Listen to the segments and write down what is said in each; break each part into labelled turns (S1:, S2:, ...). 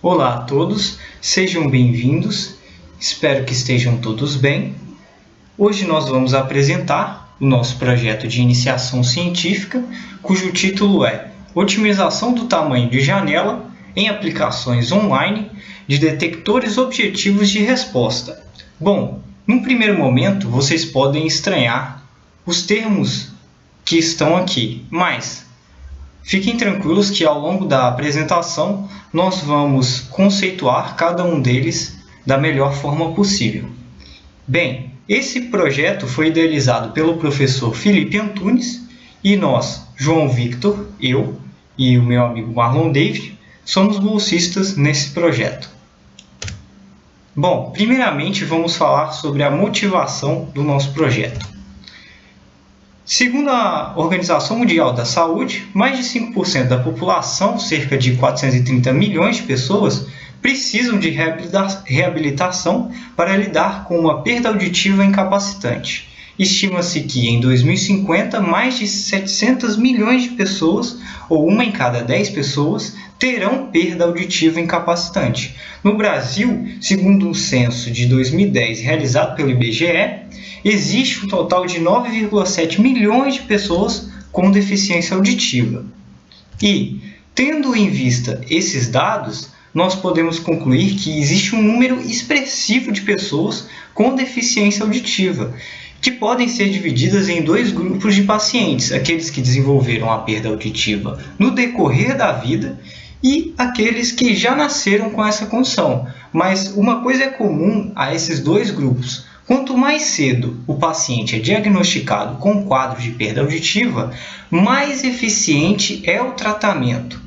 S1: Olá a todos, sejam bem-vindos, espero que estejam todos bem. Hoje nós vamos apresentar o nosso projeto de iniciação científica, cujo título é Otimização do tamanho de janela em aplicações online de detectores objetivos de resposta. Bom, num primeiro momento vocês podem estranhar os termos que estão aqui, mas fiquem tranquilos que ao longo da apresentação nós vamos conceituar cada um deles da melhor forma possível. Bem, esse projeto foi idealizado pelo professor Felipe Antunes e nós, João Victor, eu e o meu amigo Marlon David, somos bolsistas nesse projeto. Bom, primeiramente vamos falar sobre a motivação do nosso projeto. Segundo a Organização Mundial da Saúde, mais de 5% da população, cerca de 430 milhões de pessoas, precisam de reabilitação para lidar com uma perda auditiva incapacitante. Estima-se que, em 2050, mais de 700 milhões de pessoas, ou 1 em cada 10 pessoas, terão perda auditiva incapacitante. No Brasil, segundo um censo de 2010 realizado pelo IBGE, existe um total de 9,7 milhões de pessoas com deficiência auditiva. E, tendo em vista esses dados, nós podemos concluir que existe um número expressivo de pessoas com deficiência auditiva, que podem ser divididas em dois grupos de pacientes, aqueles que desenvolveram a perda auditiva no decorrer da vida e aqueles que já nasceram com essa condição. Mas uma coisa é comum a esses dois grupos: quanto mais cedo o paciente é diagnosticado com um quadro de perda auditiva, mais eficiente é o tratamento.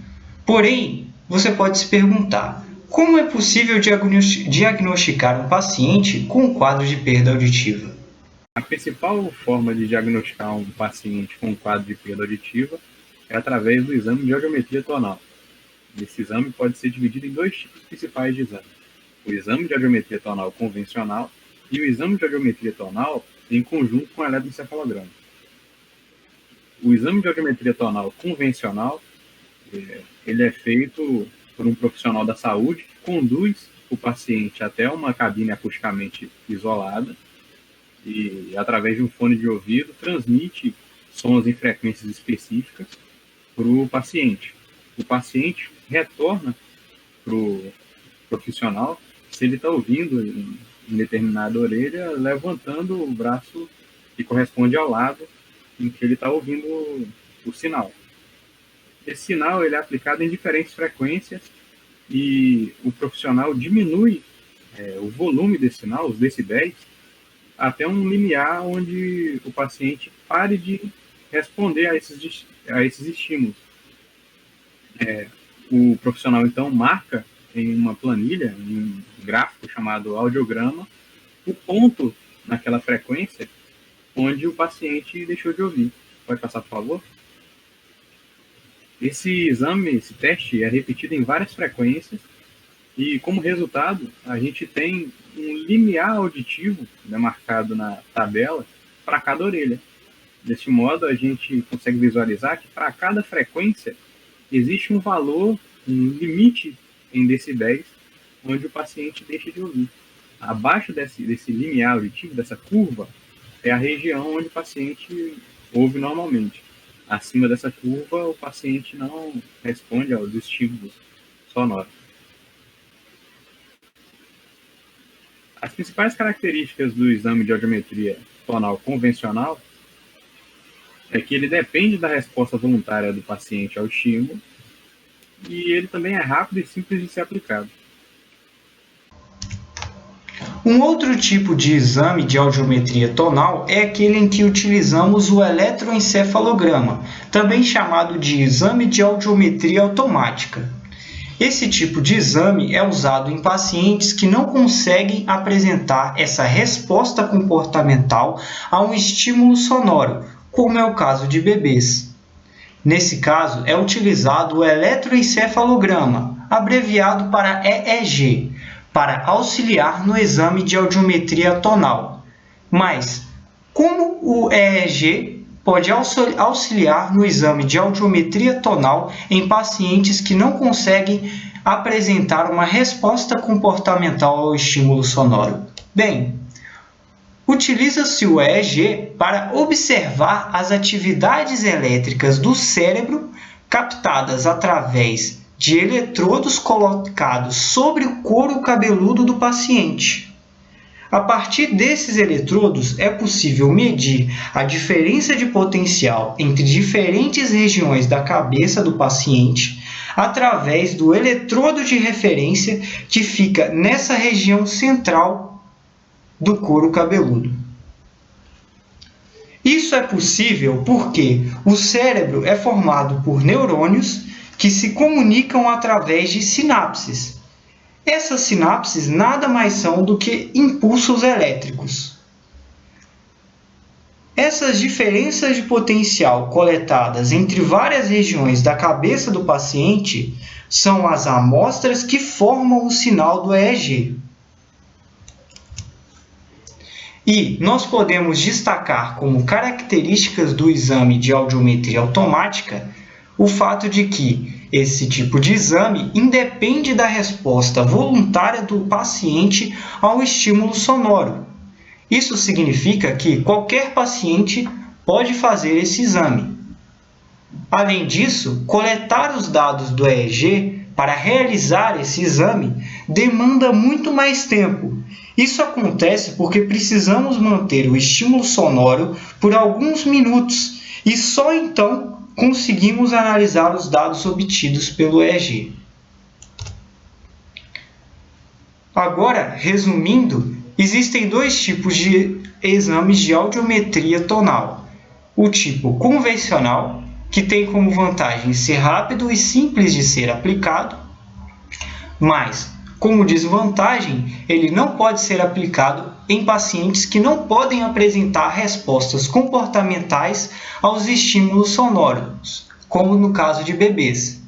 S1: Porém, você pode se perguntar, como é possível diagnosticar um paciente com um quadro de perda auditiva?
S2: A principal forma de diagnosticar um paciente com um quadro de perda auditiva é através do exame de audiometria tonal. Esse exame pode ser dividido em dois tipos principais de exame: o exame de audiometria tonal convencional e o exame de audiometria tonal em conjunto com o eletroencefalograma. O exame de audiometria tonal convencional ele é feito por um profissional da saúde que conduz o paciente até uma cabine acusticamente isolada e, através de um fone de ouvido, transmite sons em frequências específicas para o paciente. O paciente retorna para o profissional se ele está ouvindo em determinada orelha, levantando o braço que corresponde ao lado em que ele está ouvindo o sinal. Esse sinal ele é aplicado em diferentes frequências e o profissional diminui o volume desse sinal, os decibéis, até um limiar onde o paciente pare de responder a esses estímulos. O profissional, então, marca em uma planilha, em um gráfico chamado audiograma, o ponto naquela frequência onde o paciente deixou de ouvir. Pode passar, por favor? Esse exame, esse teste, é repetido em várias frequências e, como resultado, a gente tem um limiar auditivo marcado na tabela para cada orelha. Desse modo, a gente consegue visualizar que para cada frequência existe um valor, um limite em decibéis, onde o paciente deixa de ouvir. Abaixo desse limiar auditivo, dessa curva, é a região onde o paciente ouve normalmente. Acima dessa curva, o paciente não responde aos estímulos sonoros. As principais características do exame de audiometria tonal convencional é que ele depende da resposta voluntária do paciente ao estímulo e ele também é rápido e simples de ser aplicado.
S1: Um outro tipo de exame de audiometria tonal é aquele em que utilizamos o eletroencefalograma, também chamado de exame de audiometria automática. Esse tipo de exame é usado em pacientes que não conseguem apresentar essa resposta comportamental a um estímulo sonoro, como é o caso de bebês. Nesse caso, é utilizado o eletroencefalograma, abreviado para EEG, para auxiliar no exame de audiometria tonal. Mas, como o EEG pode auxiliar no exame de audiometria tonal em pacientes que não conseguem apresentar uma resposta comportamental ao estímulo sonoro? Bem, utiliza-se o EEG para observar as atividades elétricas do cérebro captadas através de eletrodos colocados sobre o couro cabeludo do paciente. A partir desses eletrodos, é possível medir a diferença de potencial entre diferentes regiões da cabeça do paciente através do eletrodo de referência que fica nessa região central do couro cabeludo. Isso é possível porque o cérebro é formado por neurônios que se comunicam através de sinapses. Essas sinapses nada mais são do que impulsos elétricos. Essas diferenças de potencial coletadas entre várias regiões da cabeça do paciente são as amostras que formam o sinal do EEG. E nós podemos destacar como características do exame de audiometria automática o fato de que esse tipo de exame independe da resposta voluntária do paciente ao estímulo sonoro. Isso significa que qualquer paciente pode fazer esse exame. Além disso, coletar os dados do EEG para realizar esse exame demanda muito mais tempo. Isso acontece porque precisamos manter o estímulo sonoro por alguns minutos e só então conseguimos analisar os dados obtidos pelo EEG. Agora, resumindo, existem dois tipos de exames de audiometria tonal. O tipo convencional, que tem como vantagem ser rápido e simples de ser aplicado, mas, como desvantagem, ele não pode ser aplicado em pacientes que não podem apresentar respostas comportamentais aos estímulos sonoros, como no caso de bebês.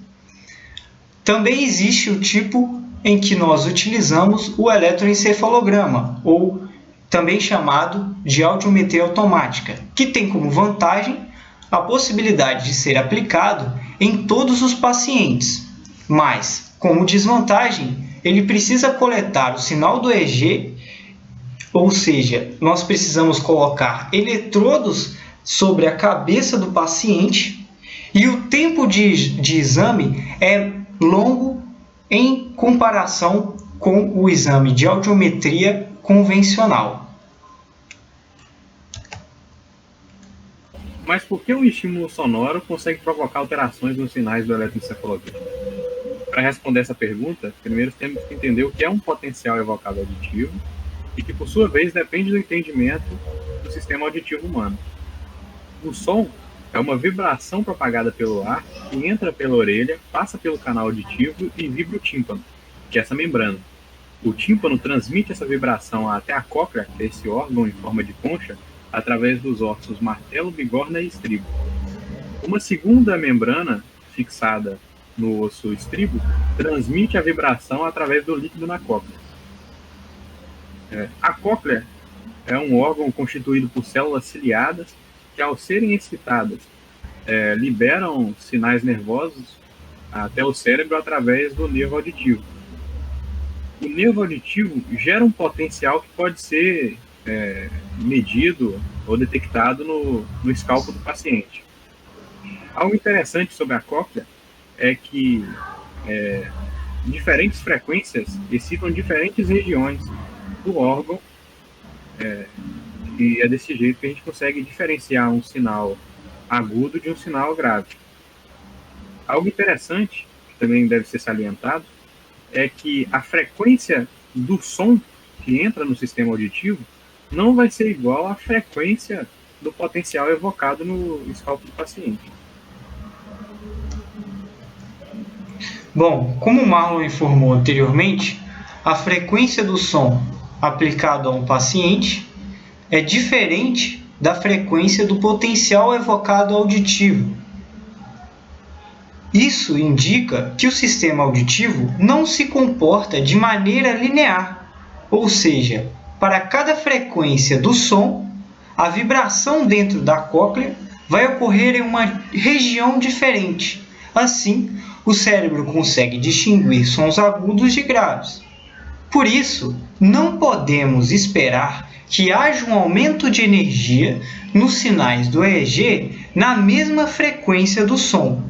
S1: Também existe o tipo em que nós utilizamos o eletroencefalograma, ou também chamado de audiometria automática, que tem como vantagem a possibilidade de ser aplicado em todos os pacientes, mas, como desvantagem, ele precisa coletar o sinal do EEG, ou seja, nós precisamos colocar eletrodos sobre a cabeça do paciente e o tempo de exame é longo em comparação com o exame de audiometria convencional.
S2: Mas por que um estímulo sonoro consegue provocar alterações nos sinais do eletroencefalograma? Para responder essa pergunta, primeiro temos que entender o que é um potencial evocado auditivo e que, por sua vez, depende do entendimento do sistema auditivo humano. O som é uma vibração propagada pelo ar que entra pela orelha, passa pelo canal auditivo e vibra o tímpano, que é essa membrana. O tímpano transmite essa vibração até a cóclea, que é esse órgão em forma de concha, através dos ossos martelo, bigorna e estribo. Uma segunda membrana, fixada no osso estribo, transmite a vibração através do líquido na cóclea. A cóclea é um órgão constituído por células ciliadas que, ao serem excitadas, liberam sinais nervosos até o cérebro através do nervo auditivo. O nervo auditivo gera um potencial que pode ser medido ou detectado no escalpo do paciente. Algo interessante sobre a cóclea é que diferentes frequências excitam diferentes regiões do órgão, e é desse jeito que a gente consegue diferenciar um sinal agudo de um sinal grave. Algo interessante, que também deve ser salientado, é que a frequência do som que entra no sistema auditivo não vai ser igual à frequência do potencial evocado no escalpo do paciente.
S1: Bom, como o Marlon informou anteriormente, a frequência do som aplicado a um paciente é diferente da frequência do potencial evocado auditivo. Isso indica que o sistema auditivo não se comporta de maneira linear, ou seja, para cada frequência do som, a vibração dentro da cóclea vai ocorrer em uma região diferente. Assim, o cérebro consegue distinguir sons agudos de graves. Por isso, não podemos esperar que haja um aumento de energia nos sinais do EEG na mesma frequência do som.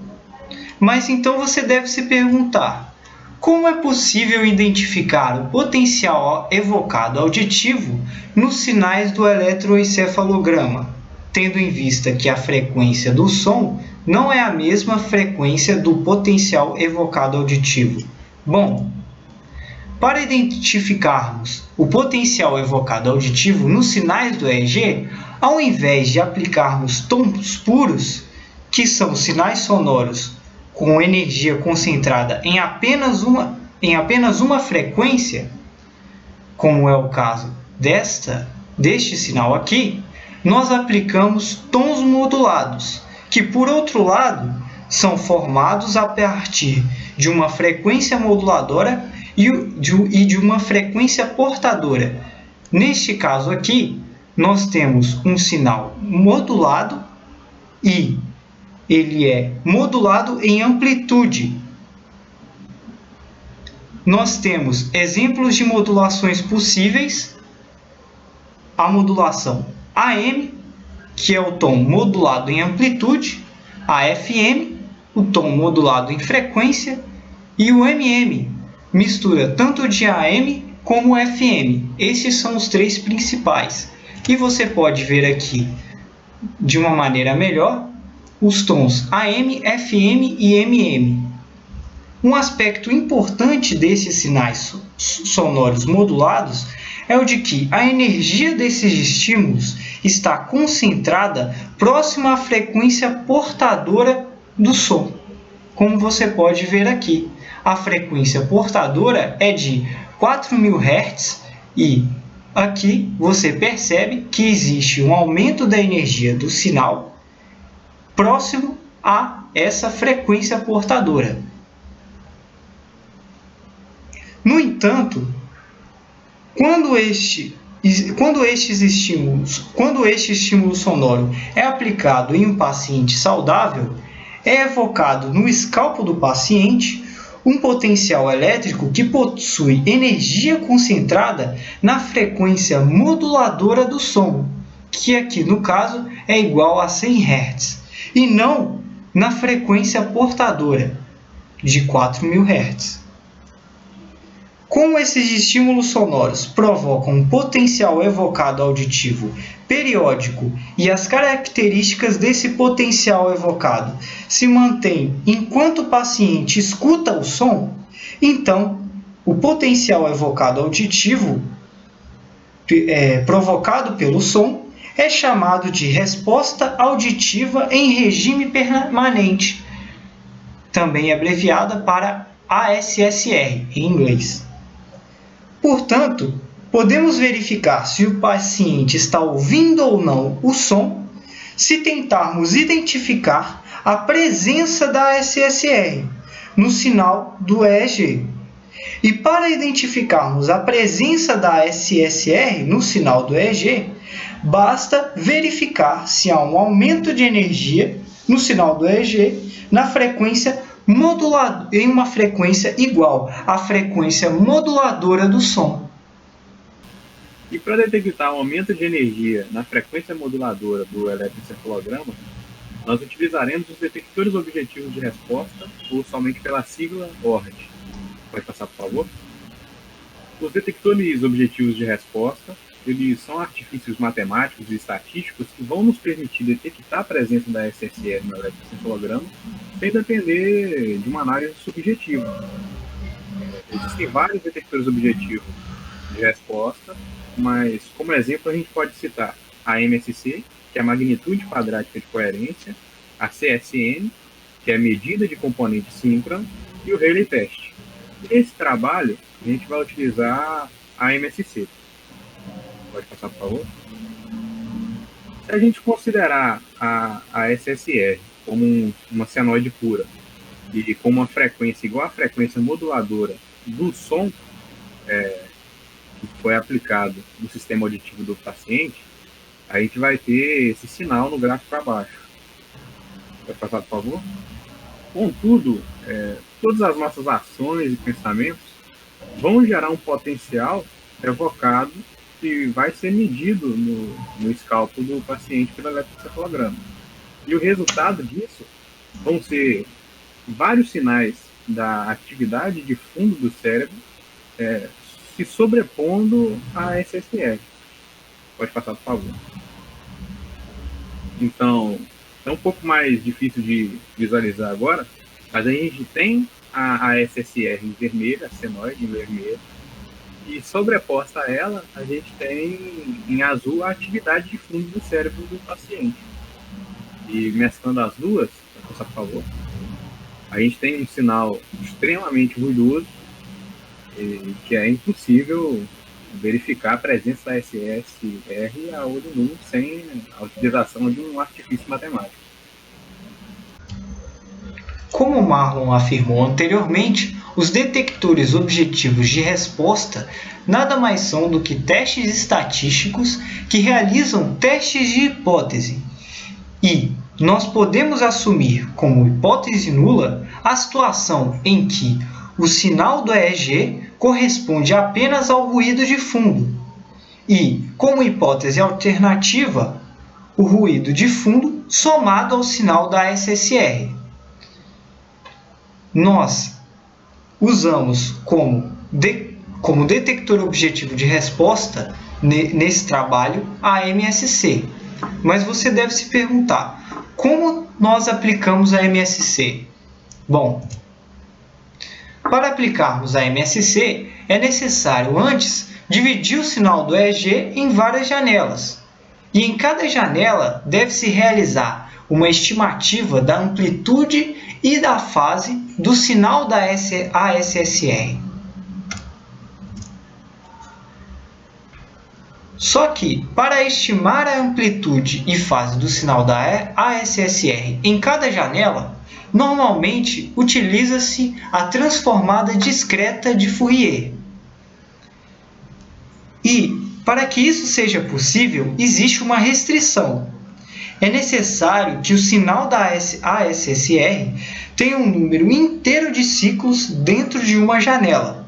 S1: Mas então você deve se perguntar: como é possível identificar o potencial evocado auditivo nos sinais do eletroencefalograma, tendo em vista que a frequência do som não é a mesma frequência do potencial evocado auditivo? Bom, para identificarmos o potencial evocado auditivo nos sinais do EEG, ao invés de aplicarmos tons puros, que são sinais sonoros com energia concentrada em apenas uma frequência, como é o caso deste sinal aqui, nós aplicamos tons modulados, que por outro lado são formados a partir de uma frequência moduladora e de uma frequência portadora. Neste caso aqui, nós temos um sinal modulado e ele é modulado em amplitude. Nós temos exemplos de modulações possíveis: a modulação AM, que é o tom modulado em amplitude, a FM, o tom modulado em frequência, e o MM, mistura tanto de AM como FM. Esses são os três principais. E você pode ver aqui, de uma maneira melhor, os tons AM, FM e MM. Um aspecto importante desses sinais sonoros modulados é o de que a energia desses estímulos está concentrada próxima à frequência portadora do som. Como você pode ver aqui, a frequência portadora é de 4.000 Hz e aqui você percebe que existe um aumento da energia do sinal próximo a essa frequência portadora. No entanto, quando este estímulo sonoro é aplicado em um paciente saudável, é evocado no escalpo do paciente um potencial elétrico que possui energia concentrada na frequência moduladora do som, que aqui no caso é igual a 100 Hz, e não na frequência portadora de 4.000 Hz. Como esses estímulos sonoros provocam um potencial evocado auditivo periódico e as características desse potencial evocado se mantêm enquanto o paciente escuta o som, então o potencial evocado auditivo provocado pelo som é chamado de resposta auditiva em regime permanente, também abreviada para ASSR em inglês. Portanto, podemos verificar se o paciente está ouvindo ou não o som se tentarmos identificar a presença da ASSR no sinal do EEG. E para identificarmos a presença da ASSR no sinal do EEG, basta verificar se há um aumento de energia no sinal do EEG na frequência modulada, em uma frequência igual à frequência moduladora do som.
S2: E para detectar o aumento de energia na frequência moduladora do eletroencefalograma, nós utilizaremos os detectores objetivos de resposta, ou somente pela sigla ORD. Pode passar, por favor? Os detectores objetivos de resposta, eles são artifícios matemáticos e estatísticos que vão nos permitir detectar a presença da SSR no eletroencefalograma sem depender de uma análise subjetiva. Existem vários detectores objetivos de resposta, mas como exemplo a gente pode citar a MSC, que é a magnitude quadrática de coerência, a CSN, que é a medida de componente síncrono, e o Rayleigh test. Nesse trabalho, a gente vai utilizar a MSC. Pode passar, por favor? Se a gente considerar a SSR como uma senoide pura e com uma frequência igual à frequência moduladora do som que foi aplicado no sistema auditivo do paciente, a gente vai ter esse sinal no gráfico abaixo. Pode passar, por favor? Contudo, todas as nossas ações e pensamentos vão gerar um potencial evocado que vai ser medido no escalpo do paciente pelo eletroencefalograma. E o resultado disso vão ser vários sinais da atividade de fundo do cérebro se sobrepondo à SSR. Pode passar, por favor. Então, é um pouco mais difícil de visualizar agora, mas a gente tem a SSR em vermelho, a senoide em vermelho, e sobreposta a ela, a gente tem em azul a atividade de fundo do cérebro do paciente. E mesclando as duas, por favor, a gente tem um sinal extremamente ruidoso, que é impossível verificar a presença da SSR a olho nu sem a utilização de um artifício matemático.
S1: Como Marlon afirmou anteriormente, os detectores objetivos de resposta nada mais são do que testes estatísticos que realizam testes de hipótese. E nós podemos assumir como hipótese nula a situação em que o sinal do EEG corresponde apenas ao ruído de fundo e, como hipótese alternativa, o ruído de fundo somado ao sinal da SSR. Nós usamos como detector objetivo de resposta nesse trabalho a MSC. Mas você deve se perguntar, como nós aplicamos a MSC? Bom, para aplicarmos a MSC, é necessário antes dividir o sinal do EEG em várias janelas. E em cada janela deve-se realizar uma estimativa da amplitude e da fase do sinal da ASSR. Só que, para estimar a amplitude e fase do sinal da ASSR em cada janela, normalmente utiliza-se a transformada discreta de Fourier. E, para que isso seja possível, existe uma restrição. É necessário que o sinal da ASSR tenha um número inteiro de ciclos dentro de uma janela.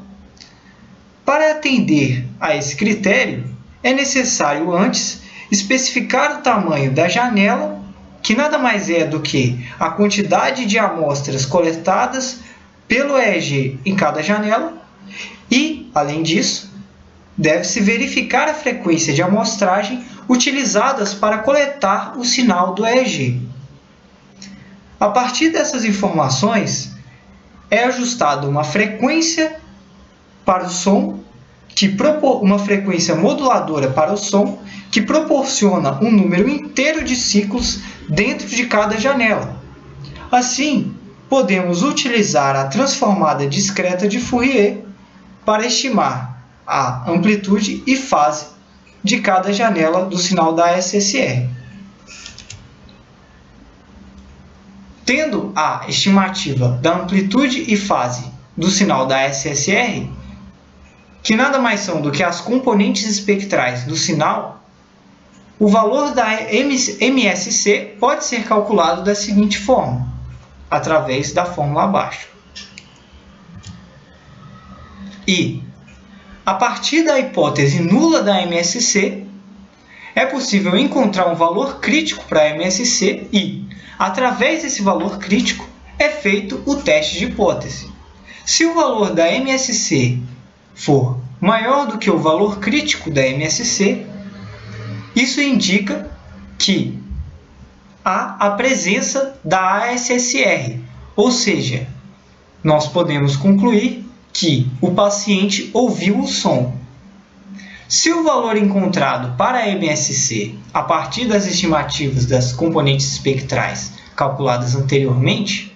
S1: Para atender a esse critério, é necessário antes especificar o tamanho da janela, que nada mais é do que a quantidade de amostras coletadas pelo EEG em cada janela e, além disso, deve-se verificar a frequência de amostragem utilizadas para coletar o sinal do EEG. A partir dessas informações, é ajustada uma frequência para o som, uma frequência moduladora para o som, que proporciona um número inteiro de ciclos dentro de cada janela. Assim, podemos utilizar a transformada discreta de Fourier para estimar a amplitude e fase de cada janela do sinal da SSR. Tendo a estimativa da amplitude e fase do sinal da SSR, que nada mais são do que as componentes espectrais do sinal, o valor da MSC pode ser calculado da seguinte forma, através da fórmula abaixo. E, a partir da hipótese nula da MSC, é possível encontrar um valor crítico para a MSC e, através desse valor crítico, é feito o teste de hipótese. Se o valor da MSC for maior do que o valor crítico da MSC, isso indica que há a presença da ASSR, ou seja, nós podemos concluir que o paciente ouviu o som. Se o valor encontrado para a MSC, a partir das estimativas das componentes espectrais calculadas anteriormente,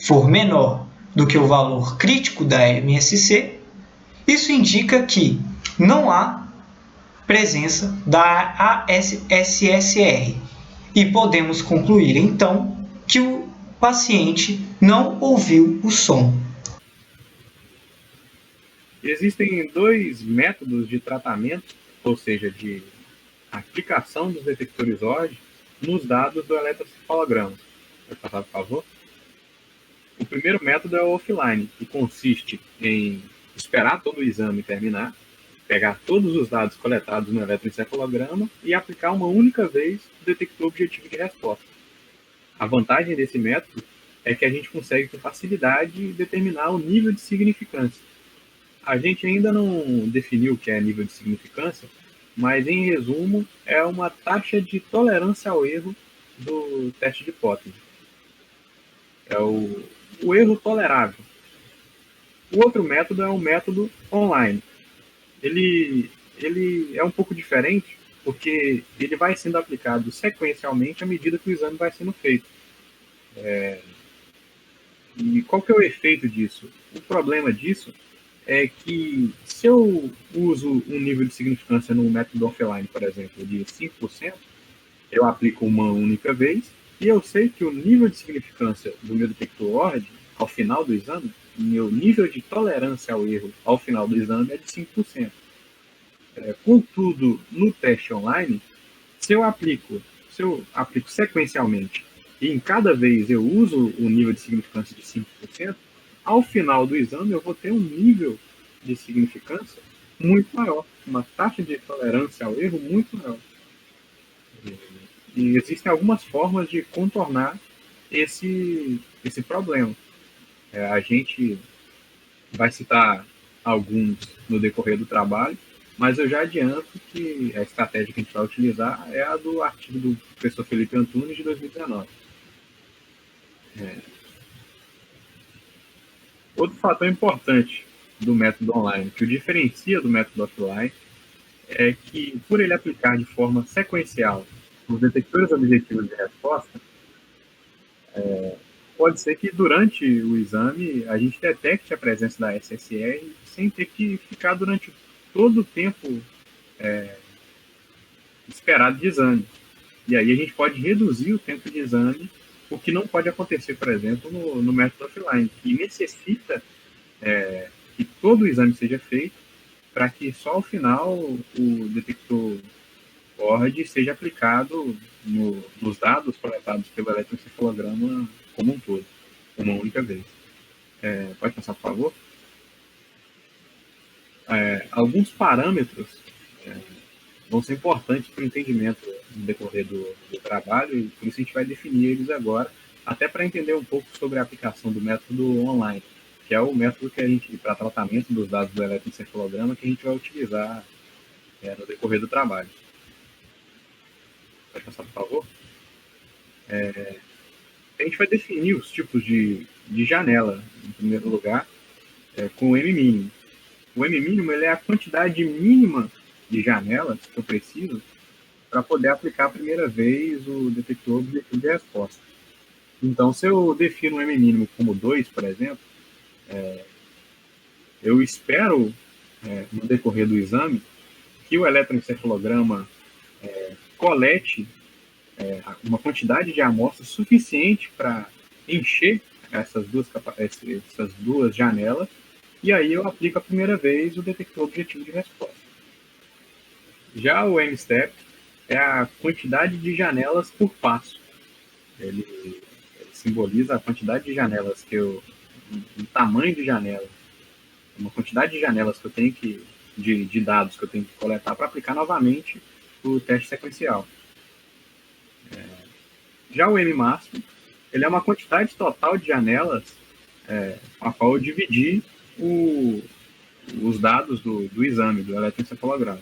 S1: for menor do que o valor crítico da MSC, isso indica que não há presença da ASSR e podemos concluir, então, que o paciente não ouviu o som.
S2: Existem dois métodos de tratamento, ou seja, de aplicação dos detectores OGG nos dados do eletroencefalograma. Pode passar, por favor? O primeiro método é o offline, que consiste em esperar todo o exame terminar, pegar todos os dados coletados no eletroencefalograma e aplicar uma única vez o detector objetivo de resposta. A vantagem desse método é que a gente consegue com facilidade determinar o nível de significância. A gente ainda não definiu o que é nível de significância, mas em resumo é uma taxa de tolerância ao erro do teste de hipótese. É o erro tolerável. O outro método é o método online. Ele é um pouco diferente, porque ele vai sendo aplicado sequencialmente à medida que o exame vai sendo feito. E qual que é o efeito disso? O problema disso é que se eu uso um nível de significância no método offline, por exemplo, de 5%, eu aplico uma única vez e eu sei que o nível de significância do meu detector ORD, ao final do exame, meu nível de tolerância ao erro ao final do exame é de 5%. Contudo, no teste online, se eu aplico sequencialmente e em cada vez eu uso o nível de significância de 5%, ao final do exame eu vou ter um nível de significância muito maior, uma taxa de tolerância ao erro muito maior. E existem algumas formas de contornar esse problema. A gente vai citar alguns no decorrer do trabalho, mas eu já adianto que a estratégia que a gente vai utilizar é a do artigo do professor Felipe Antunes, de 2019. Outro fator importante do método online, que o diferencia do método offline, é que, por ele aplicar de forma sequencial os detectores objetivos de resposta, pode ser que durante o exame a gente detecte a presença da SSR sem ter que ficar durante todo o tempo esperado de exame. E aí a gente pode reduzir o tempo de exame, o que não pode acontecer, por exemplo, no método offline, que necessita que todo o exame seja feito para que só ao final o detector ORD seja aplicado nos dados coletados pelo eletroencefalograma como um todo, uma única vez. Pode passar, por favor? Alguns parâmetros vão ser importantes para o entendimento no decorrer do trabalho, e por isso a gente vai definir eles agora, até para entender um pouco sobre a aplicação do método online, que é o método que a gente, para tratamento dos dados do eletroencefalograma, que a gente vai utilizar no decorrer do trabalho. Pode passar, por favor? A gente vai definir os tipos de janela, em primeiro lugar, com o M-mínimo. O M-mínimo é a quantidade mínima de janelas que eu preciso para poder aplicar a primeira vez o detector objetivo de resposta. Então, se eu defino o M-mínimo como 2, por exemplo, eu espero, no decorrer do exame, que o eletroencefalograma colete uma quantidade de amostras suficiente para encher essas duas janelas, e aí eu aplico a primeira vez o detector objetivo de resposta. Já o M-step é a quantidade de janelas por passo. Ele simboliza a quantidade de janelas o tamanho de janela, uma quantidade de janelas que eu tenho de dados que eu tenho que coletar para aplicar novamente o teste sequencial. Já o M-máximo, ele é uma quantidade total de janelas com a qual eu dividi os dados do exame, do eletroencefalograma.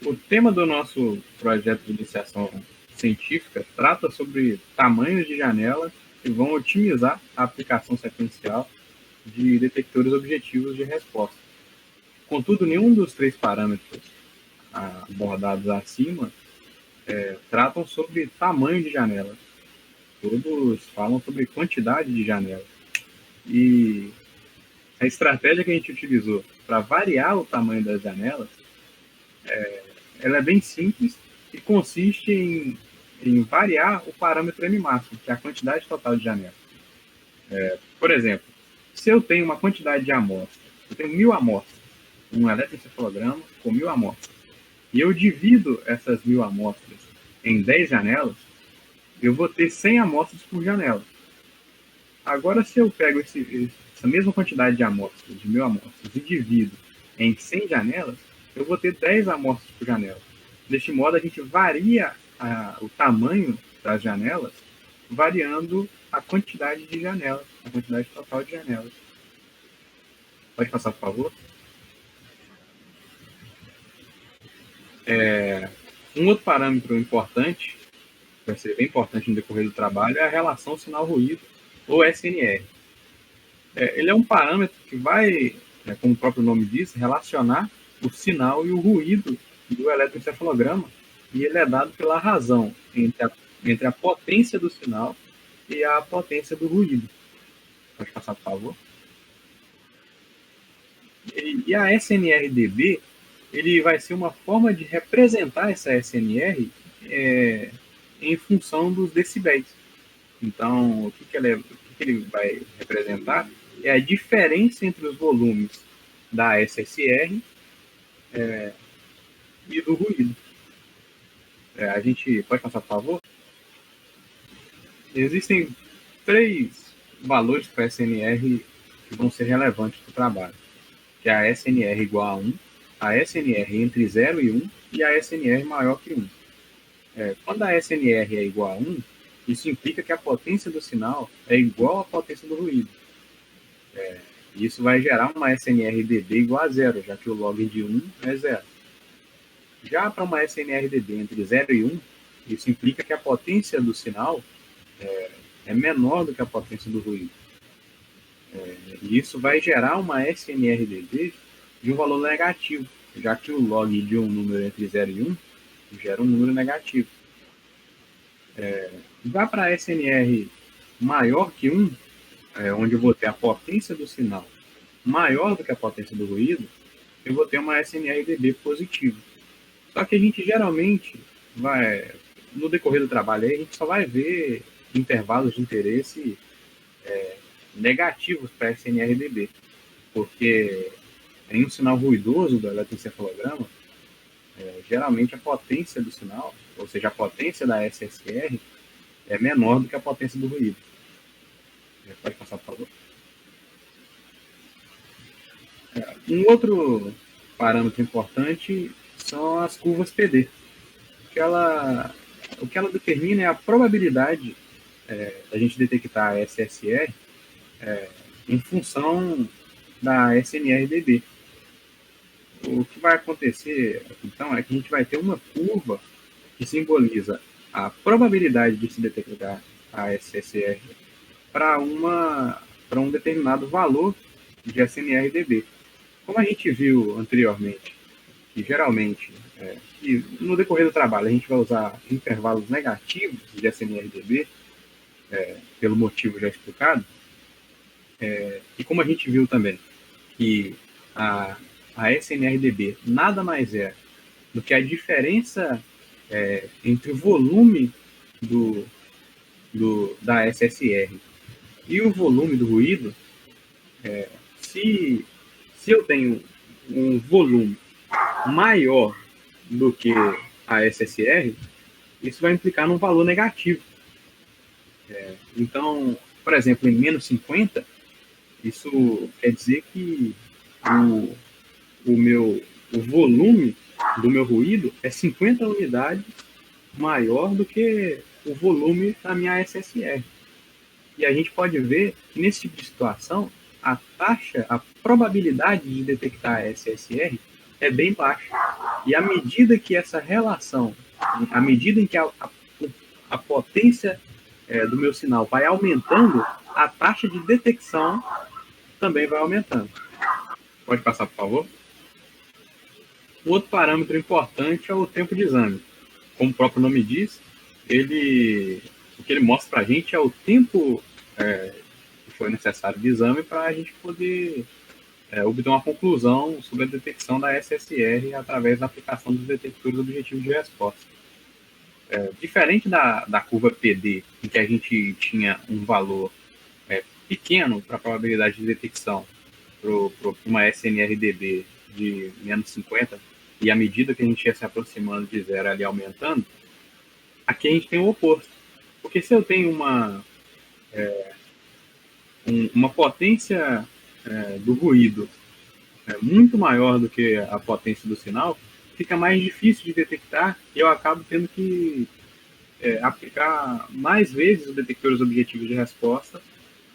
S2: O tema do nosso projeto de iniciação científica trata sobre tamanhos de janelas que vão otimizar a aplicação sequencial de detectores objetivos de resposta. Contudo, nenhum dos 3 parâmetros abordados acima tratam sobre tamanho de janelas. Todos falam sobre quantidade de janelas. E a estratégia que a gente utilizou para variar o tamanho das janelas, ela é bem simples e consiste em variar o parâmetro M-máximo, que é a quantidade total de janelas. Por exemplo, se eu tenho uma quantidade de amostras, eu tenho 1000 amostras, um eletroencefalograma com 1000 amostras, e eu divido essas 1000 amostras em 10 janelas, eu vou ter 100 amostras por janela. Agora, se eu pego essa mesma quantidade de amostras, de 1.000 amostras, e divido em 100 janelas, eu vou ter 10 amostras por janela. Deste modo, a gente varia o tamanho das janelas, variando a quantidade de janelas, a quantidade total de janelas. Pode passar, por favor? Um outro parâmetro importante, vai ser bem importante no decorrer do trabalho, é a relação sinal-ruído, ou SNR. Ele é um parâmetro que vai, como o próprio nome diz, relacionar o sinal e o ruído do eletroencefalograma, e ele é dado pela razão entre a potência do sinal e a potência do ruído. Pode passar, por favor? E a SNR-dB, ele vai ser uma forma de representar essa SNR em função dos decibéis. Então, o que ele vai representar é a diferença entre os volumes da SSR e do ruído. A gente pode passar, por favor? Existem 3 valores para a SNR que vão ser relevantes para o trabalho, que é a SNR igual a 1, a SNR entre 0 e 1 e a SNR maior que 1. Quando a SNR é igual a 1, isso implica que a potência do sinal é igual à potência do ruído. Isso vai gerar uma SNR-dB igual a 0, já que o log de 1 é 0. Já para uma SNR-dB entre 0 e 1, isso implica que a potência do sinal é menor do que a potência do ruído. E isso vai gerar uma SNR-dB de um valor negativo, já que o log de um número entre 0 e 1 gera um número negativo. Já para a SNR maior que 1, onde eu vou ter a potência do sinal maior do que a potência do ruído, eu vou ter uma SNR-dB positiva. Só que a gente geralmente no decorrer do trabalho, a gente só vai ver intervalos de interesse negativos para SNR-dB, porque em um sinal ruidoso do eletroencefalograma, geralmente a potência do sinal, ou seja, a potência da SSR, é menor do que a potência do ruído. Pode passar, por favor. Um outro parâmetro importante são as curvas PD. O que ela determina é a probabilidade da gente detectar a SSR em função da SNR-dB. O que vai acontecer, então, é que a gente vai ter uma curva que simboliza a probabilidade de se detectar a SSR para um determinado valor de SNR-dB. Como a gente viu anteriormente, que geralmente, que no decorrer do trabalho, a gente vai usar intervalos negativos de SNR-dB, pelo motivo já explicado, e como a gente viu também que a SNR-dB nada mais é do que a diferença entre o volume da SSR e o volume do ruído, se eu tenho um volume maior do que a SSR, isso vai implicar num valor negativo. Então, por exemplo, em menos 50, isso quer dizer que o volume do meu ruído é 50 unidades maior do que o volume da minha SSR. E a gente pode ver que nesse tipo de situação, a probabilidade de detectar a SSR é bem baixa. E à medida que essa relação, à medida em que a potência do meu sinal vai aumentando, a taxa de detecção também vai aumentando. Pode passar, por favor? Um outro parâmetro importante é o tempo de exame. Como o próprio nome diz, o que ele mostra para a gente é o tempo que foi necessário de exame para a gente poder obter uma conclusão sobre a detecção da SSR através da aplicação dos detectores objetivos de resposta. Diferente da curva PD, em que a gente tinha um valor pequeno para a probabilidade de detecção para uma SNR-dB de menos 50, e à medida que a gente ia se aproximando de zero ali aumentando, aqui a gente tem o oposto. Porque se eu tenho uma potência do ruído muito maior do que a potência do sinal, fica mais difícil de detectar e eu acabo tendo que aplicar mais vezes os detectores objetivos de resposta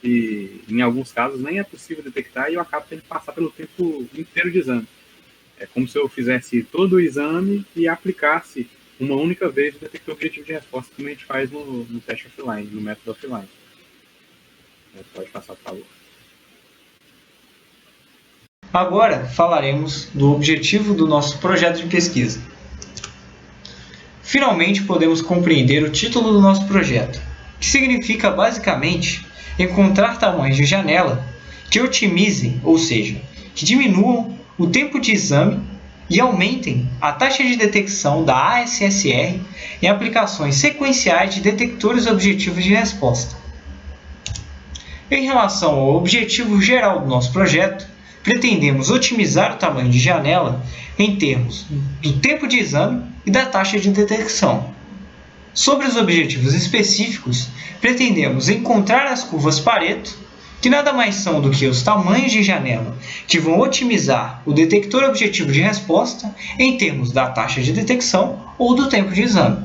S2: e, em alguns casos, nem é possível detectar e eu acabo tendo que passar pelo tempo inteiro de exame. É como se eu fizesse todo o exame e aplicasse uma única vez o detector objetivo de resposta, como a gente faz no teste offline, no método offline. Pode passar, por favor.
S1: Agora falaremos do objetivo do nosso projeto de pesquisa. Finalmente podemos compreender o título do nosso projeto, que significa basicamente encontrar tamanhos de janela que otimizem, ou seja, que diminuam o tempo de exame e aumentem a taxa de detecção da ASSR em aplicações sequenciais de detectores objetivos de resposta. Em relação ao objetivo geral do nosso projeto, pretendemos otimizar o tamanho de janela em termos do tempo de exame e da taxa de detecção. Sobre os objetivos específicos, pretendemos encontrar as curvas Pareto, que nada mais são do que os tamanhos de janela que vão otimizar o detector objetivo de resposta em termos da taxa de detecção ou do tempo de exame.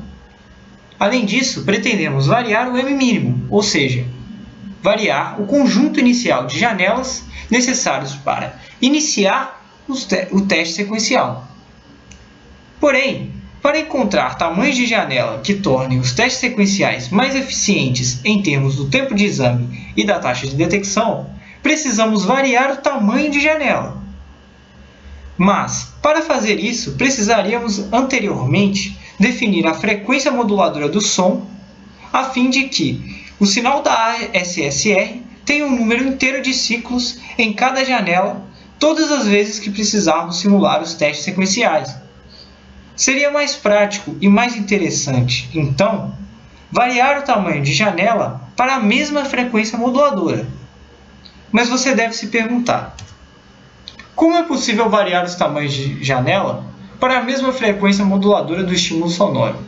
S1: Além disso, pretendemos variar o M-mínimo, ou seja, variar o conjunto inicial de janelas necessários para iniciar o teste sequencial. Porém, para encontrar tamanhos de janela que tornem os testes sequenciais mais eficientes em termos do tempo de exame e da taxa de detecção, precisamos variar o tamanho de janela. Mas, para fazer isso, precisaríamos anteriormente definir a frequência moduladora do som, a fim de que o sinal da ASSR tenha um número inteiro de ciclos em cada janela, todas as vezes que precisarmos simular os testes sequenciais. Seria mais prático e mais interessante, então, variar o tamanho de janela para a mesma frequência moduladora. Mas você deve se perguntar: como é possível variar os tamanhos de janela para a mesma frequência moduladora do estímulo sonoro?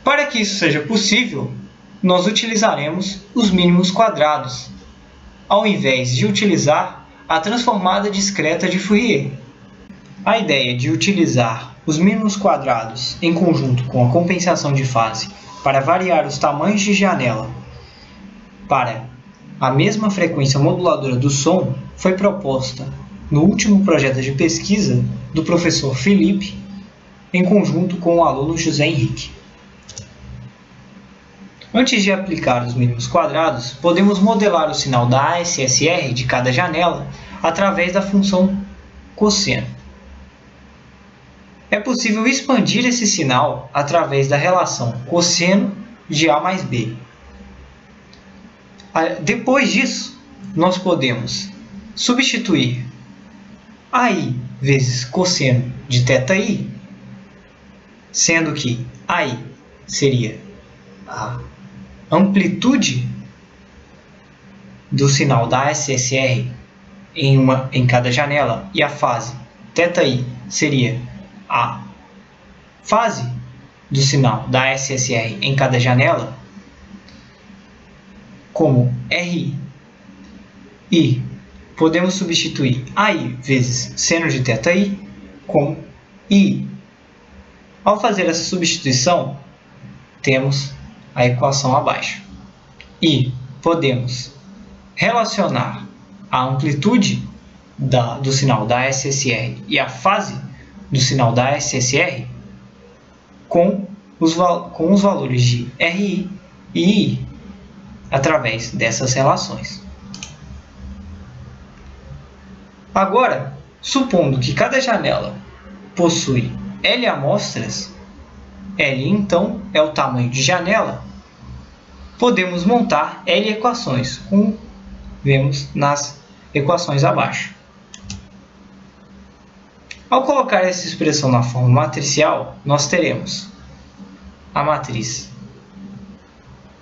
S1: Para que isso seja possível, nós utilizaremos os mínimos quadrados, ao invés de utilizar a transformada discreta de Fourier. A ideia de utilizar os mínimos quadrados em conjunto com a compensação de fase para variar os tamanhos de janela para a mesma frequência moduladora do som foi proposta no último projeto de pesquisa do professor Felipe, em conjunto com o aluno José Henrique. Antes de aplicar os mínimos quadrados, podemos modelar o sinal da ASSR de cada janela através da função cosseno. É possível expandir esse sinal através da relação cosseno de A mais B. Depois disso, nós podemos substituir AI vezes cosseno de θi, sendo que AI seria a amplitude do sinal da ASSR em cada janela e a fase θi seria a fase do sinal da ASSR em cada janela, como RI. E podemos substituir AI vezes seno de θi como I. Ao fazer essa substituição, temos a equação abaixo. E podemos relacionar a amplitude do sinal da ASSR e a fase do sinal da ASSR com os valores de RI e I através dessas relações. Agora, supondo que cada janela possui L amostras, L então é o tamanho de janela, podemos montar L equações, como vemos nas equações abaixo. Ao colocar essa expressão na forma matricial, nós teremos a matriz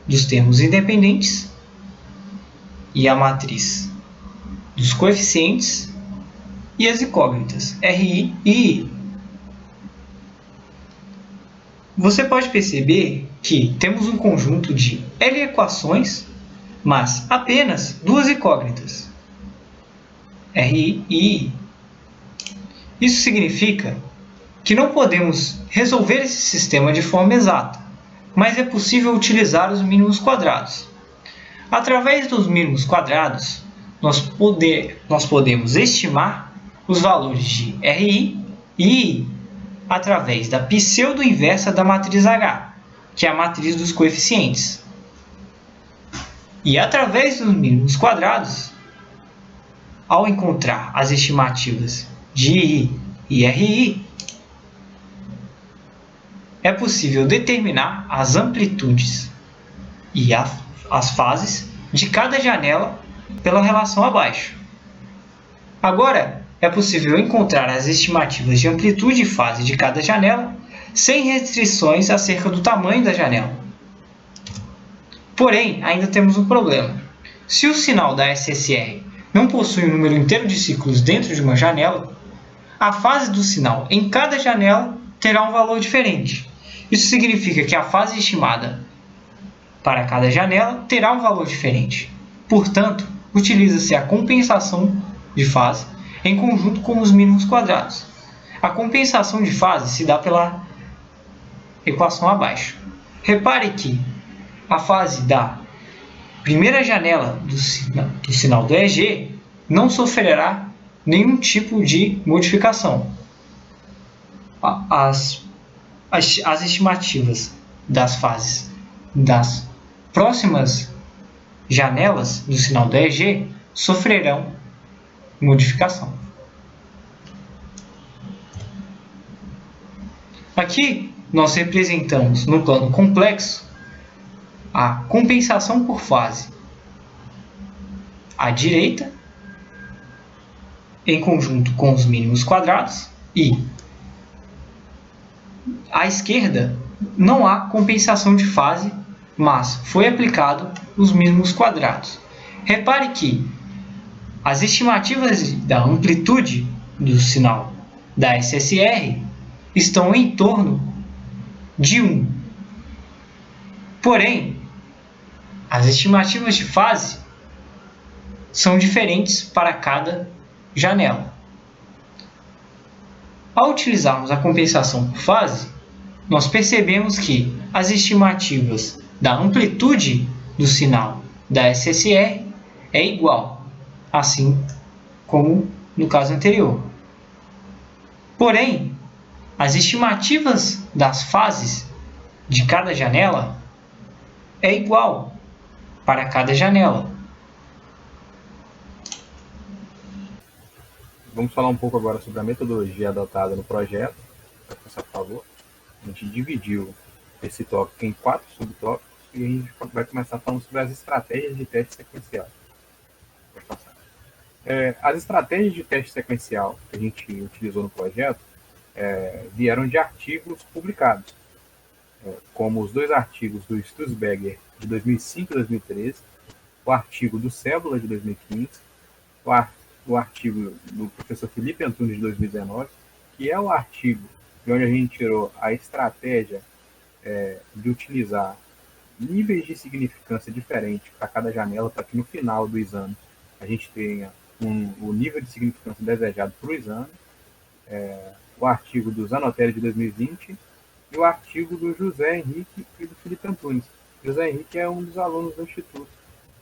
S1: dos termos independentes e a matriz dos coeficientes e as incógnitas RI e I. Você pode perceber que temos um conjunto de L equações mas apenas duas incógnitas, RI e I. Isso significa que não podemos resolver esse sistema de forma exata, mas é possível utilizar os mínimos quadrados. Através dos mínimos quadrados, nós podemos estimar os valores de RI e I através da pseudo-inversa da matriz H, que é a matriz dos coeficientes. E através dos mínimos quadrados, ao encontrar as estimativas de I e RI, é possível determinar as amplitudes e as fases de cada janela pela relação abaixo. Agora, é possível encontrar as estimativas de amplitude e fase de cada janela sem restrições acerca do tamanho da janela. Porém, ainda temos um problema. Se o sinal da SSR não possui um número inteiro de ciclos dentro de uma janela, a fase do sinal em cada janela terá um valor diferente. Isso significa que a fase estimada para cada janela terá um valor diferente. Portanto, utiliza-se a compensação de fase em conjunto com os mínimos quadrados. A compensação de fase se dá pela equação abaixo. Repare que a fase da primeira janela do sinal do EG não sofrerá nenhum tipo de modificação. As estimativas das fases das próximas janelas do sinal do EG sofrerão modificação. Aqui nós representamos no plano complexo a compensação por fase à direita, em conjunto com os mínimos quadrados, e à esquerda não há compensação de fase, mas foi aplicado os mínimos quadrados. Repare que as estimativas da amplitude do sinal da SSR estão em torno de 1. Porém, as estimativas de fase são diferentes para cada janela. Ao utilizarmos a compensação por fase, nós percebemos que as estimativas da amplitude do sinal da SSR é igual, assim como no caso anterior. Porém, as estimativas das fases de cada janela é igual para cada janela.
S2: Vamos falar um pouco agora sobre a metodologia adotada no projeto. Por favor. A gente dividiu esse tópico em 4 subtópicos e a gente vai começar falando sobre as estratégias de teste sequencial. Pode passar. As estratégias de teste sequencial que a gente utilizou no projeto vieram de artigos publicados, como os 2 artigos do Stutzberger de 2005 e 2013, o artigo do Cébula de 2015, o artigo do professor Felipe Antunes de 2019, que é o artigo de onde a gente tirou a estratégia de utilizar níveis de significância diferentes para cada janela, para que no final do exame a gente tenha o nível de significância desejado para o exame, o artigo do Zanotelli de 2020 e o artigo do José Henrique e do Felipe Antunes. José Henrique é um dos alunos do Instituto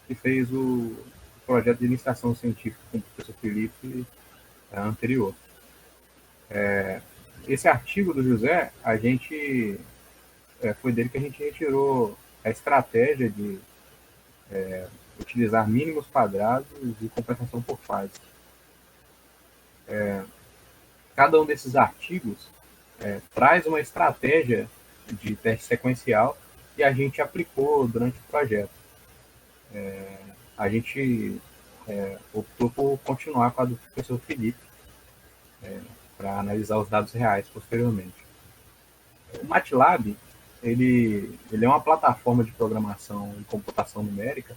S2: que fez o projeto de iniciação científica com o professor Felipe anterior. Esse artigo do José, foi dele que a gente retirou a estratégia de utilizar mínimos quadrados e compensação por fase. Cada um desses artigos traz uma estratégia de teste sequencial e a gente aplicou durante o projeto. A gente optou por continuar com a do professor Felipe para analisar os dados reais posteriormente. O MATLAB ele é uma plataforma de programação e computação numérica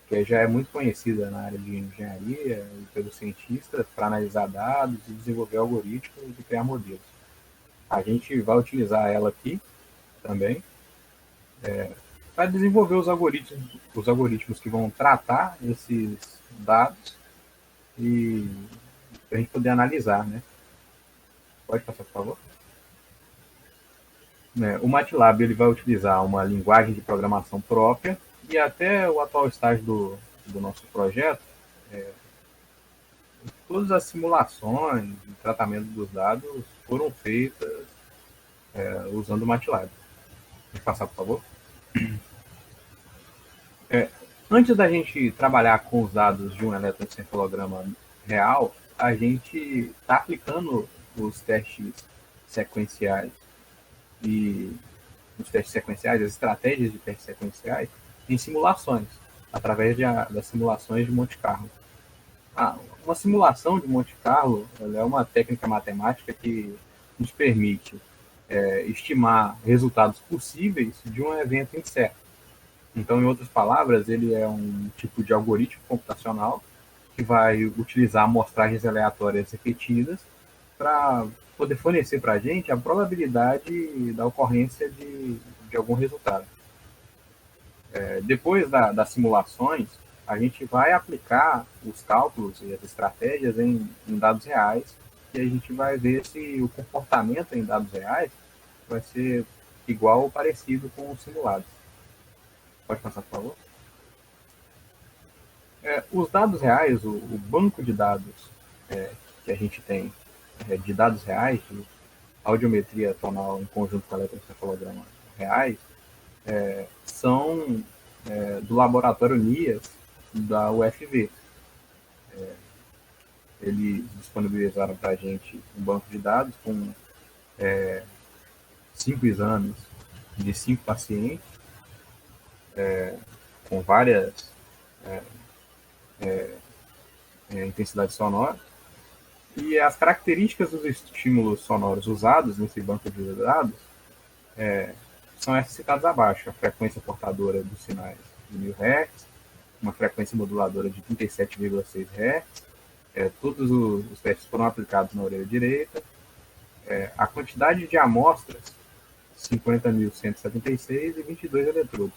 S2: que já é muito conhecida na área de engenharia e pelos cientistas para analisar dados e desenvolver algoritmos e criar modelos. A gente vai utilizar ela aqui também. para desenvolver os algoritmos que vão tratar esses dados e para a gente poder analisar, né? Pode passar, por favor? O MATLAB ele vai utilizar uma linguagem de programação própria e até o atual estágio do nosso projeto, todas as simulações e tratamento dos dados foram feitas usando o MATLAB. Pode passar, por favor? Antes da gente trabalhar com os dados de um eletroencefalograma real, a gente está aplicando os testes sequenciais as estratégias de testes sequenciais em simulações, através das simulações de Monte Carlo. Uma simulação de Monte Carlo ela é uma técnica matemática que nos permite estimar resultados possíveis de um evento incerto. Então, em outras palavras, ele é um tipo de algoritmo computacional que vai utilizar amostragens aleatórias repetidas para poder fornecer para a gente a probabilidade da ocorrência de algum resultado. Depois das simulações, a gente vai aplicar os cálculos e as estratégias em dados reais e a gente vai ver se o comportamento em dados reais vai ser igual ou parecido com os simulados. Pode passar, por favor? Os dados reais, o banco de dados que a gente tem de dados reais, de audiometria tonal em conjunto com eletroencefalograma reais, são do laboratório NIAS da UFV. Eles disponibilizaram para a gente um banco de dados com 5 exames de 5 pacientes, com várias intensidades sonoras. E as características dos estímulos sonoros usados nesse banco de dados são essas citadas abaixo: a frequência portadora dos sinais de 1000 Hz, uma frequência moduladora de 37,6 Hz, todos os testes foram aplicados na orelha direita, a quantidade de amostras, 50.176 e 22 eletrodos.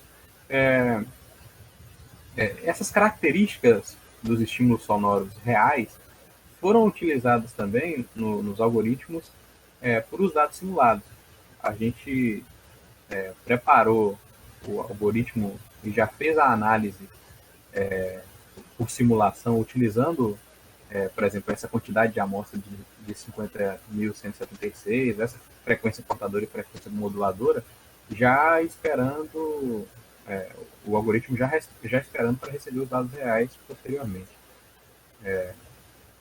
S2: Essas características dos estímulos sonoros reais foram utilizadas também nos algoritmos por os dados simulados. A gente preparou o algoritmo e já fez a análise por simulação utilizando, por exemplo, essa quantidade de amostras de 50.176, essa frequência portadora e frequência moduladora, já esperando, o algoritmo já esperando para receber os dados reais posteriormente.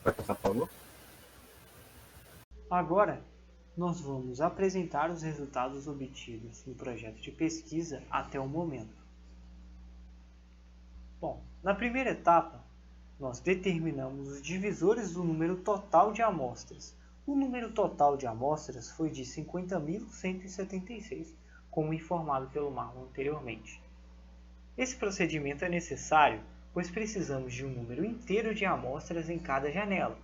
S2: Vai passar, por favor?
S1: Agora, nós vamos apresentar os resultados obtidos no projeto de pesquisa até o momento. Bom, na primeira etapa, nós determinamos os divisores do número total de amostras. O número total de amostras foi de 50.176, como informado pelo Marlon anteriormente. Esse procedimento é necessário, pois precisamos de um número inteiro de amostras em cada janela,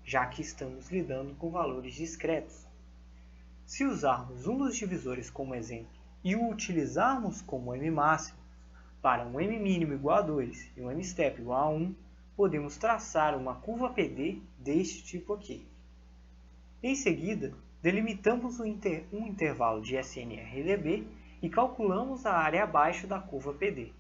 S1: já que estamos lidando com valores discretos. Se usarmos um dos divisores como exemplo e o utilizarmos como m máximo, para um m mínimo igual a 2 e um m step igual a 1, podemos traçar uma curva PD deste tipo aqui. Em seguida, delimitamos um intervalo de SNR e dB e calculamos a área abaixo da curva PD.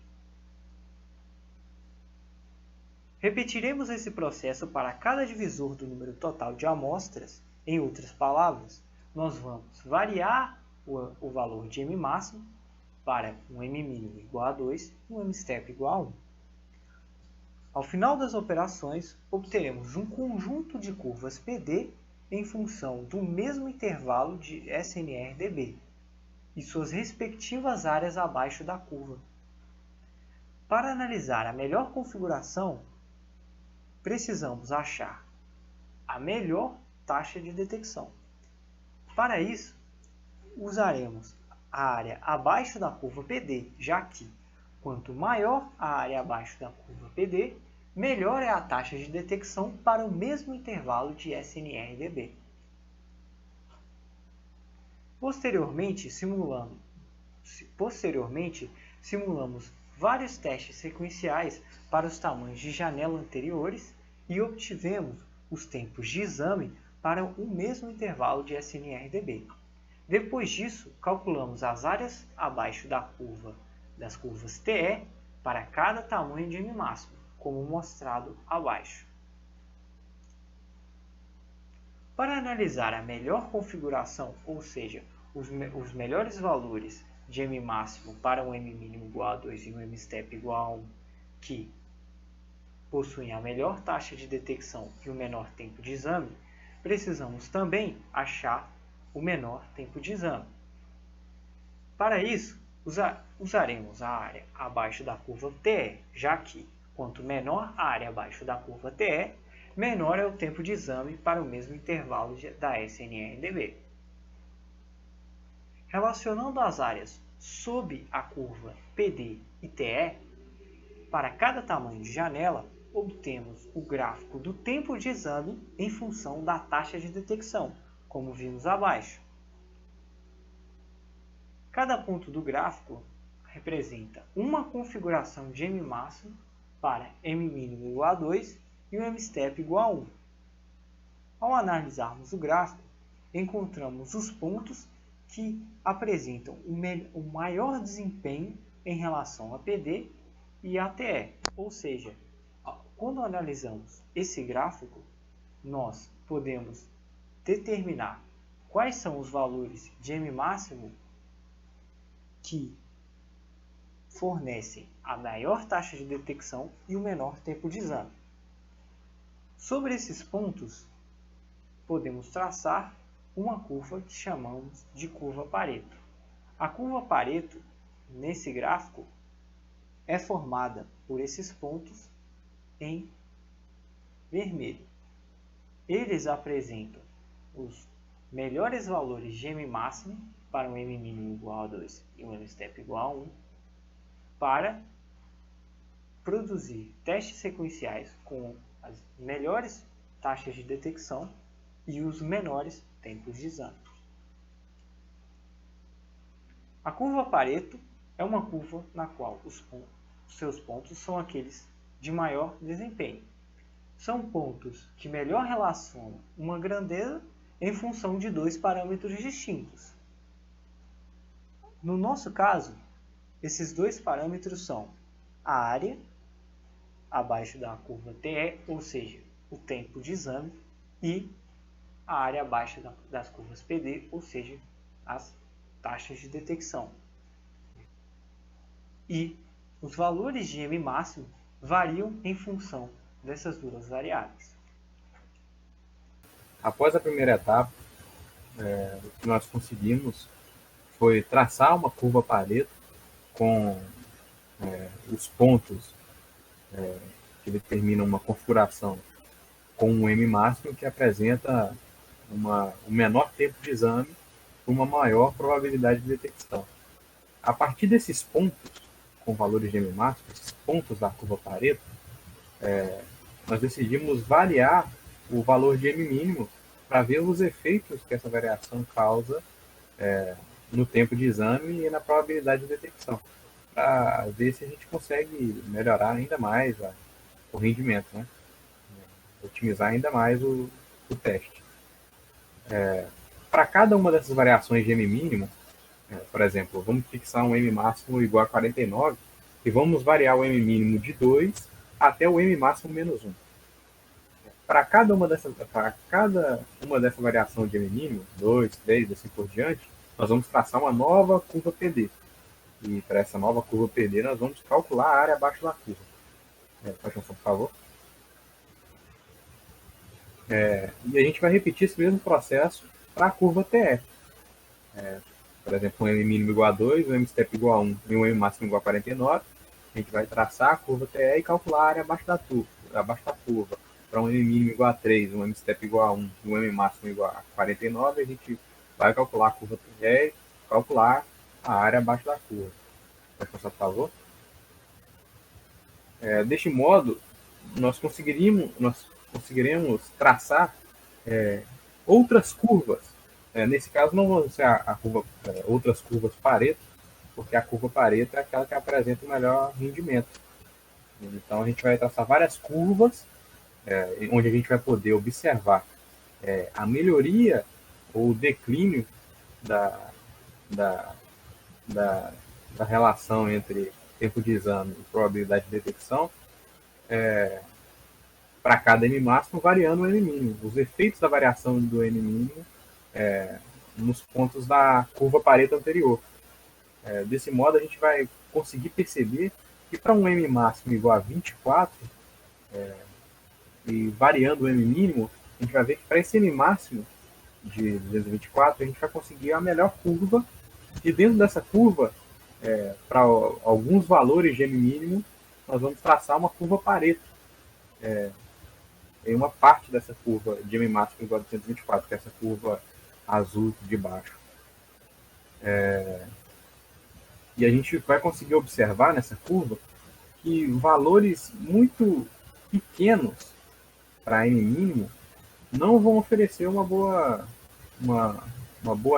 S1: Repetiremos esse processo para cada divisor do número total de amostras. Em outras palavras, nós vamos variar o valor de m máximo para um m mínimo igual a 2 e um m step igual a 1. Ao final das operações, obteremos um conjunto de curvas PD em função do mesmo intervalo de SNR-dB e suas respectivas áreas abaixo da curva. Para analisar a melhor configuração, precisamos achar a melhor taxa de detecção. Para isso, usaremos a área abaixo da curva PD, já que quanto maior a área abaixo da curva PD, melhor é a taxa de detecção para o mesmo intervalo de SNR-dB. Posteriormente, simulamos vários testes sequenciais para os tamanhos de janela anteriores e obtivemos os tempos de exame para o mesmo intervalo de SNRDB. Depois disso, calculamos as áreas abaixo das curvas TE para cada tamanho de M máximo, como mostrado abaixo. Para analisar a melhor configuração, ou seja, os melhores valores de M máximo para um M mínimo igual a 2 e um M step igual a 1, que possuem a melhor taxa de detecção e o menor tempo de exame, precisamos também achar o menor tempo de exame. Para isso, usaremos a área abaixo da curva TE, já que quanto menor a área abaixo da curva TE, menor é o tempo de exame para o mesmo intervalo da SNRDB. Relacionando as áreas sob a curva PD e TE, para cada tamanho de janela, obtemos o gráfico do tempo de exame em função da taxa de detecção, como vimos abaixo. Cada ponto do gráfico representa uma configuração de M máximo para M mínimo igual a 2 e um M step igual a 1. Ao analisarmos o gráfico, encontramos os pontos que apresentam o maior desempenho em relação a PD e a TE, ou seja, quando analisamos esse gráfico, nós podemos determinar quais são os valores de M máximo que fornecem a maior taxa de detecção e o menor tempo de exame. Sobre esses pontos, podemos traçar uma curva que chamamos de curva Pareto. A curva Pareto, nesse gráfico, é formada por esses pontos em vermelho. Eles apresentam os melhores valores de M máximo para um M mínimo igual a 2 e um M step igual a 1 para produzir testes sequenciais com as melhores taxas de detecção e os menores tempos de exame. A curva Pareto é uma curva na qual os seus pontos são aqueles de maior desempenho. São pontos que melhor relacionam uma grandeza em função de dois parâmetros distintos. No nosso caso, esses dois parâmetros são a área abaixo da curva TE, ou seja, o tempo de exame, e a área abaixo das curvas PD, ou seja, as taxas de detecção. E os valores de M máximo variam em função dessas duas variáveis.
S2: Após a primeira etapa, o que nós conseguimos foi traçar uma curva Pareto com os pontos que determinam uma configuração com um M máximo que apresenta um menor tempo de exame com uma maior probabilidade de detecção. A partir desses pontos, com valores de M máximo, esses pontos da curva Pareto, nós decidimos variar o valor de M mínimo para ver os efeitos que essa variação causa no tempo de exame e na probabilidade de detecção, para ver se a gente consegue melhorar ainda mais o rendimento, né? Otimizar ainda mais o teste. Para cada uma dessas variações de M mínimo, por exemplo, vamos fixar um M máximo igual a 49 e vamos variar o M mínimo de 2 até o M máximo menos 1. Para cada uma dessa variação de M mínimo, 2, 3, assim por diante, nós vamos traçar uma nova curva PD. E para essa nova curva PD, nós vamos calcular a área abaixo da curva. Pode passar, por favor. E a gente vai repetir esse mesmo processo para a curva TE. Por exemplo, um M mínimo igual a 2, um M step igual a 1 e um M máximo igual a 49. A gente vai traçar a curva TE e calcular a área abaixo da curva. Para um M mínimo igual a 3, um M step igual a 1 e um M máximo igual a 49, a gente vai calcular a curva TE e calcular a área abaixo da curva. Pode passar, por favor. Deste modo, nós conseguiremos traçar outras curvas. Nesse caso, não vão ser outras curvas Pareto, porque a curva Pareto é aquela que apresenta o melhor rendimento. Então a gente vai traçar várias curvas, onde a gente vai poder observar a melhoria ou o declínio da, da, da, da relação entre tempo de exame e probabilidade de detecção para cada M máximo, variando o M mínimo. Os efeitos da variação do M mínimo nos pontos da curva Pareto anterior. Desse modo, a gente vai conseguir perceber que para um M máximo igual a 24, e variando o M mínimo, a gente vai ver que para esse M máximo de 224, a gente vai conseguir a melhor curva, e dentro dessa curva, para alguns valores de M mínimo, nós vamos traçar uma curva Pareto. Em uma parte dessa curva de M máximo igual a 224, que é essa curva azul de baixo. E a gente vai conseguir observar nessa curva que valores muito pequenos para M mínimo não vão oferecer uma boa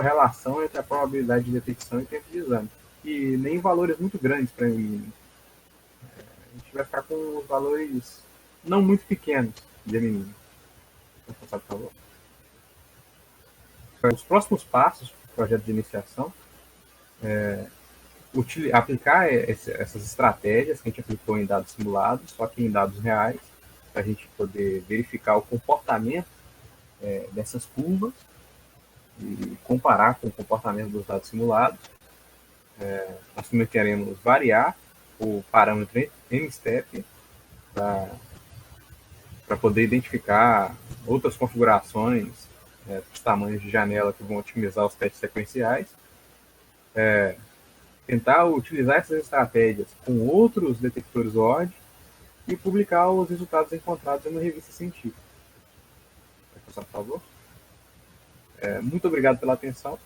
S2: relação entre a probabilidade de detecção e tempo de exame. E nem valores muito grandes para M mínimo. A gente vai ficar com os valores não muito pequenos de M mínimo. Por favor. Os próximos passos do projeto de iniciação aplicar essas estratégias que a gente aplicou em dados simulados, só que em dados reais, para a gente poder verificar o comportamento dessas curvas e comparar com o comportamento dos dados simulados. Nós também queremos variar o parâmetro M-step para poder identificar outras configurações dos tamanhos de janela que vão otimizar os testes sequenciais. Tentar utilizar essas estratégias com outros detectores ORD e publicar os resultados encontrados em uma revista científica. Por favor. Muito obrigado pela atenção.